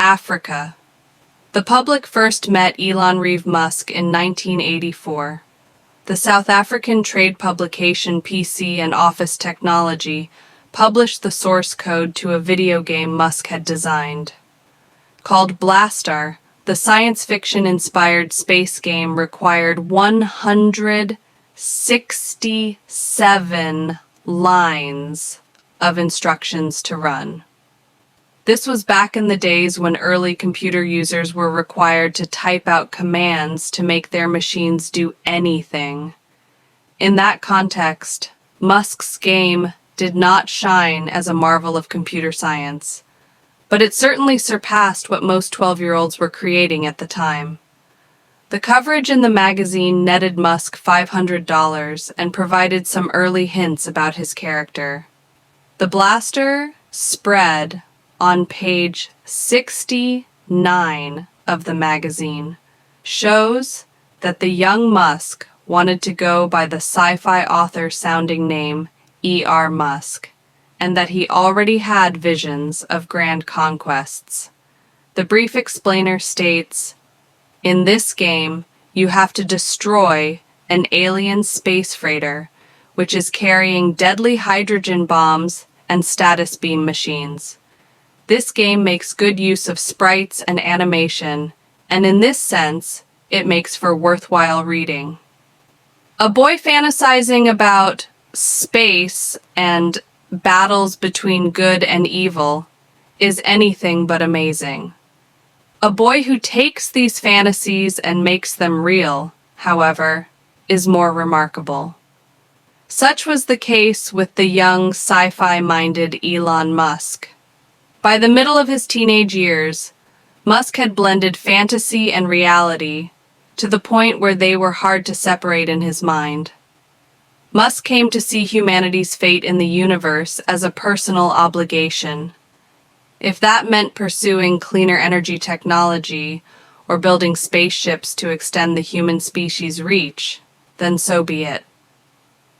Africa. The public first met Elon Musk in 1984. The South African trade publication PC and Office Technology published the source code to a video game Musk had designed. Called Blastar, the science fiction-inspired space game required 167 lines of instructions to run. This was back in the days when early computer users were required to type out commands to make their machines do anything. In that context, Musk's game did not shine as a marvel of computer science, but it certainly surpassed what most 12-year-olds were creating at the time. The coverage in the magazine netted Musk $500 and provided some early hints about his character. The Blastar spread on page 69 of the magazine shows that the young Musk wanted to go by the sci-fi author sounding name E.R. Musk, and that he already had visions of grand conquests. The brief explainer states, "In this game, you have to destroy an alien space freighter, which is carrying deadly hydrogen bombs and status beam machines. This game makes good use of sprites and animation, and in this sense, it makes for worthwhile reading." A boy fantasizing about space and battles between good and evil is anything but amazing. A boy who takes these fantasies and makes them real, however, is more remarkable. Such was the case with the young sci-fi-minded Elon Musk. By the middle of his teenage years, Musk had blended fantasy and reality to the point where they were hard to separate in his mind. Musk came to see humanity's fate in the universe as a personal obligation. If that meant pursuing cleaner energy technology or building spaceships to extend the human species' reach, then so be it.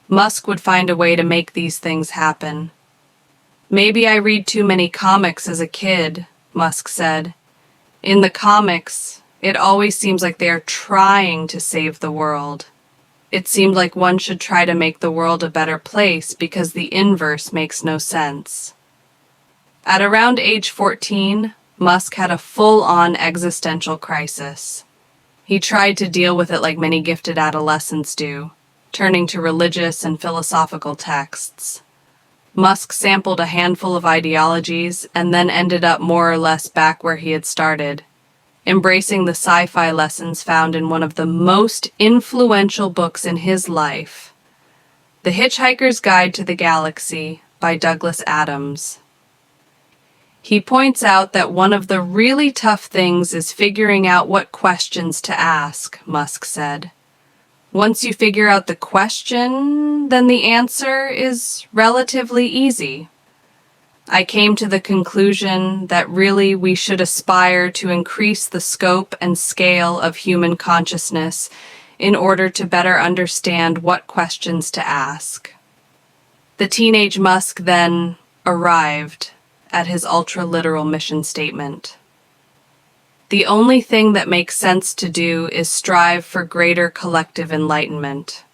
Musk would find a way to make these things happen. "Maybe I read too many comics as a kid," Musk said. "In the comics, it always seems like they are trying to save the world. It seemed like one should try to make the world a better place because the inverse makes no sense." At around age 14, Musk had a full-on existential crisis. He tried to deal with it like many gifted adolescents do, turning to religious and philosophical texts. Musk sampled a handful of ideologies and then ended up more or less back where he had started, embracing the sci-fi lessons found in one of the most influential books in his life, The Hitchhiker's Guide to the Galaxy by Douglas Adams. He points out that one of the really tough things is figuring out what questions to ask, Musk said. Once you figure out the question, then the answer is relatively easy. I came to the conclusion that really we should aspire to increase the scope and scale of human consciousness in order to better understand what questions to ask. The teenage Musk then arrived at his ultra-literal mission statement. "The only thing that makes sense to do is strive for greater collective enlightenment."